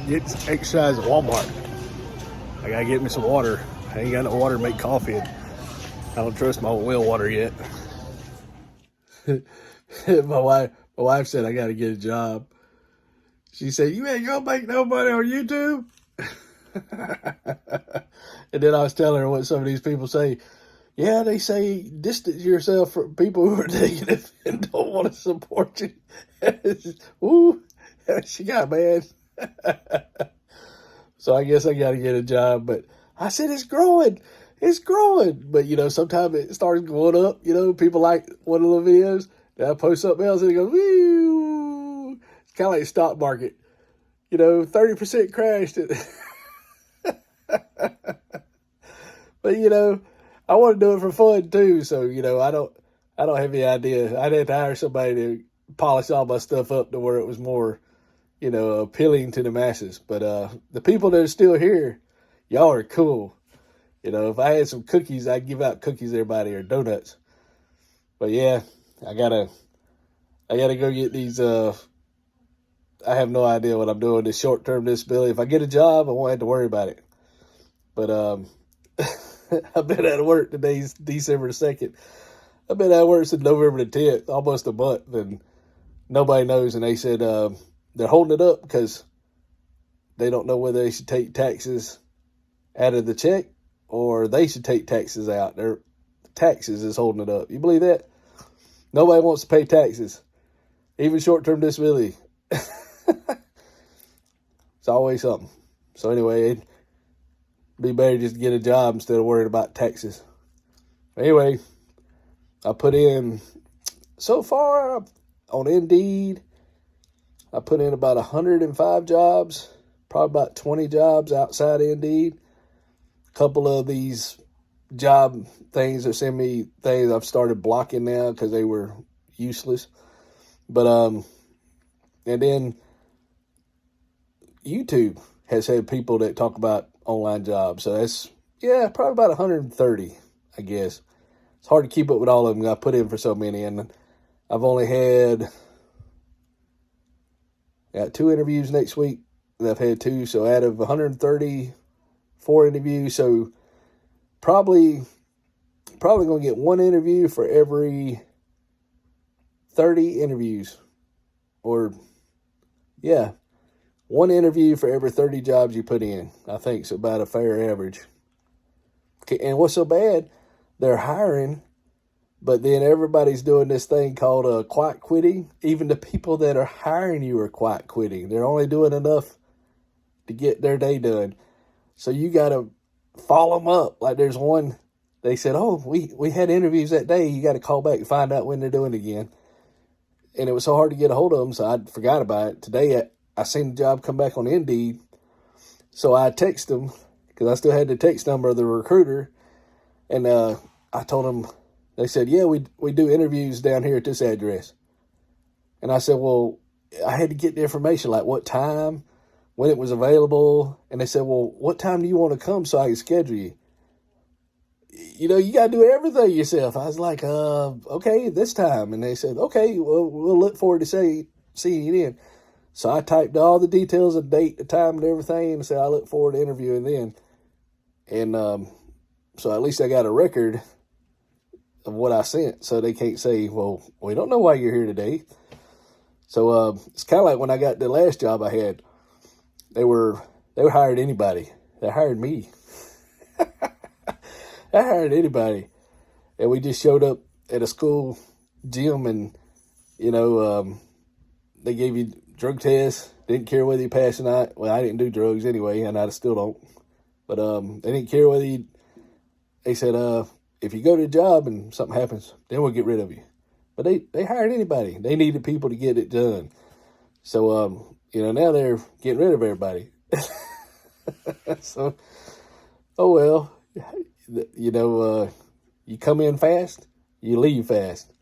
Get exercise at Walmart. I gotta get me some water. I ain't got no water to make coffee. I don't trust my well water yet. my wife said I gotta get a job. She said, "You ain't gonna make no money on YouTube." And then I was telling her what some of these people say. Yeah, they say distance yourself from people who are negative and don't want to support you. Ooh, she got mad. So I guess I got to get a job. But I said, it's growing. It's growing. But, sometimes it starts going up. People like one of the videos. Then I post something else and it goes, woo. It's kind of like the stock market. 30% crashed. But, I want to do it for fun too. So, I don't have any idea. I'd have to hire somebody to polish all my stuff up to where it was more, appealing to the masses. But the people that are still here, y'all are cool. If I had some cookies, I'd give out cookies to everybody or donuts. But yeah, I gotta go get these. I have no idea what I'm doing. This short-term disability. If I get a job, I won't have to worry about it. But I've been out of work. Today's December 2nd. I've been out of work since November the 10th, almost a month, and nobody knows. And they said they're holding it up because they don't know whether they should take taxes out of the check or they should take taxes out. Their taxes is holding it up. You believe that? Nobody wants to pay taxes, even short-term disability. It's always something. So anyway, it'd be better just to get a job instead of worrying about taxes. Anyway, I put in, so far on Indeed, I put in about 105 jobs, probably about 20 jobs outside of Indeed. A couple of these job things that send me things I've started blocking now because they were useless. But, and then YouTube has had people that talk about online jobs. So that's, probably about 130, I guess. It's hard to keep up with all of them. I put in for so many, and I've only got 2 interviews next week. And I've had 2. So out of 134 interviews, so probably going to get 1 interview for every 30 interviews. Or, 1 interview for every 30 jobs you put in. I think it's about a fair average. Okay, and what's so bad, they're hiring, but then everybody's doing this thing called quiet quitting. Even the people that are hiring you are quiet quitting. They're only doing enough to get their day done. So you got to follow them up. Like there's one, they said, oh, we had interviews that day. You got to call back and find out when they're doing it again. And it was so hard to get a hold of them, so I forgot about it. Today, I seen the job come back on Indeed, so I texted them, because I still had the text number of the recruiter, and I told them, they said, yeah, we do interviews down here at this address. And I said, well, I had to get the information, like what time, when it was available, and they said, well, what time do you want to come so I can schedule you? You got to do everything yourself. I was like, okay, this time. And they said, okay, well, we'll look forward to seeing you then. So I typed all the details of date, the time, and everything, and said I look forward to interviewing then. And so at least I got a record of what I sent, so they can't say, well, we don't know why you're here today. So it's kind of like when I got the last job I had. They were hiring anybody. They hired me. I hired anybody. And we just showed up at a school gym and, they gave you drug tests. Didn't care whether you passed or not. Well, I didn't do drugs anyway, and I still don't. But they didn't care whether you, they said, if you go to a job and something happens, then we'll get rid of you. But they hired anybody. They needed people to get it done. So, now they're getting rid of everybody. So, oh well. You come in fast, you leave fast.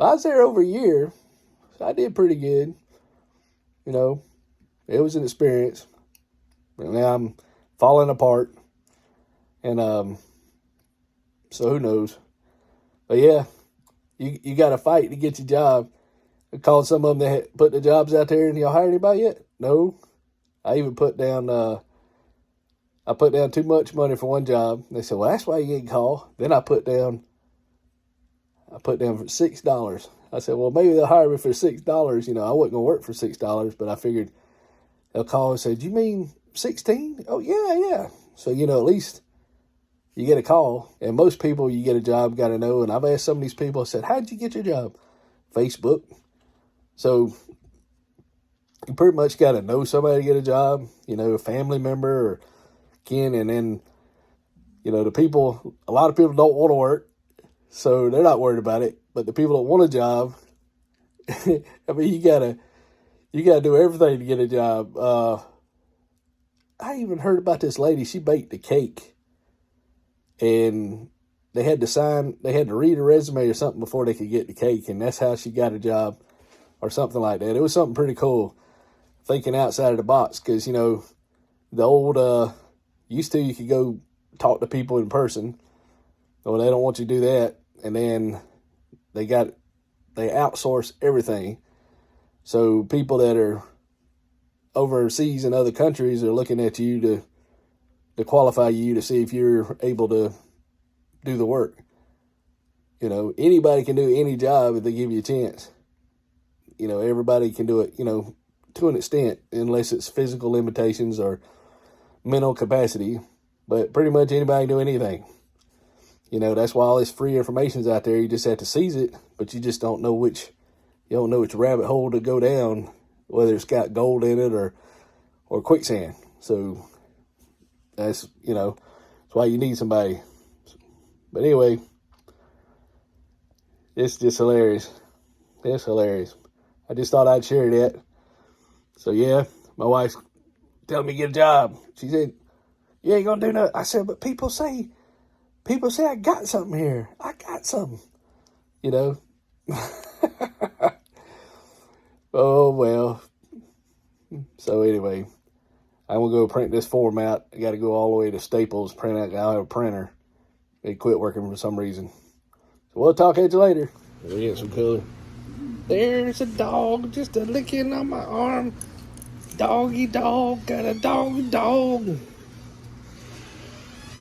I was there over a year, so I did pretty good. It was an experience. But now I'm falling apart. And so who knows? But yeah, you got to fight to get your job. I called some of them that put the jobs out there, and y'all hired anybody yet? No. I even put down I put down too much money for one job. They said, well, that's why you didn't call. Then I put down for $6. I said, well, maybe they'll hire me for $6. You know, I wasn't going to work for $6, but I figured they'll call and say, you mean 16? Oh, yeah. So, you know, at least you get a call. And most people, you get a job, got to know. And I've asked some of these people, I said, how'd you get your job? Facebook. So you pretty much got to know somebody to get a job, you know, a family member or kin. And then, you know, a lot of people don't want to work, so they're not worried about it. But the people that want a job, I mean, you gotta do everything to get a job. I even heard about this lady. She baked a cake, and they had to read a resume or something before they could get the cake, and that's how she got a job, or something like that. It was something pretty cool, thinking outside of the box, because you know the old used to, you could go talk to people in person. Well, they don't want you to do that, and then they outsource everything. So people that are overseas in other countries are looking at you to qualify you to see if you're able to do the work. You know, anybody can do any job if they give you a chance. You know, everybody can do it, you know, to an extent, unless it's physical limitations or mental capacity. But pretty much anybody can do anything. You know, that's why all this free information's out there. You just have to seize it, but you just don't know which rabbit hole to go down, whether it's got gold in it or quicksand. So that's, you know, that's why you need somebody. But anyway, it's just hilarious. It's hilarious. I just thought I'd share that. So yeah, my wife's telling me to get a job. She said, you ain't gonna do nothing. I said, but people say I got something here. I got something, you know. Oh, well. So anyway, I'm going to go print this form out. I got to go all the way to Staples, print out. I don't have a printer. It quit working for some reason. So we'll talk at you later. We'll get some color. There's a dog just a licking on my arm. Doggy dog, got a dog.